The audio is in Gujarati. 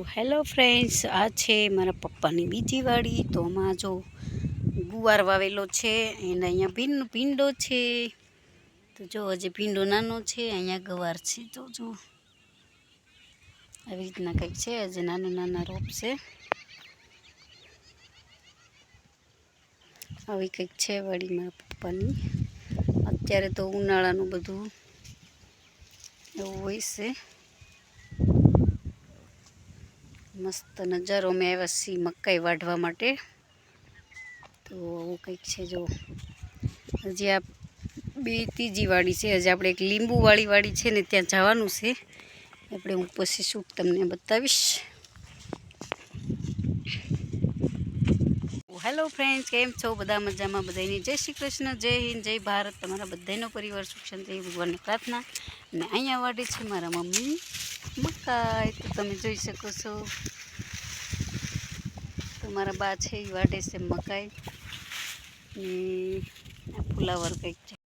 હેલો ફ્રેન્ડ્સ, આ છે મારા પપ્પાની બીજી વાડી. તો આમાં જો ગુવાર વાવેલો છે એને અહીંયા ભીંડો છે. તો જો હજી ભીંડો નાનો છે, અહીંયા ગવાર છે. તો જો આવી રીતના કંઈક છે, હજી નાના રોપ છે. આવી કંઈક છે વાડી મારા પપ્પાની. અત્યારે તો ઉનાળાનું બધું એવું હોય છે. મસ્ત નજારો મેં આવ્યા છીએ મકાઈ વાઢવા માટે. તો આવું કંઈક છે. જો હજી આ ત્રીજી વાડી છે. હજી આપણે એક લીંબુવાળી વાડી છે ને, ત્યાં જવાનું છે. આપણે હું પછી શૂટ તમને બતાવીશ. હેલો ફ્રેન્ડ્સ, કેમ છો? બધા મજામાં? બધાની જય શ્રી કૃષ્ણ, જય હિન્દ, જય ભારત. તમારા બધાનો પરિવાર સુખ શાંતિ ભગવાનની પ્રાર્થના. અને અહીંયા વાડી છે મારા મમ્મી મકાઈ. તો તમે જોઈ શકો છો. તો મારા બા છે એ વાડે છે મકાઈ ને આ ફુલાવર કંઈક છે.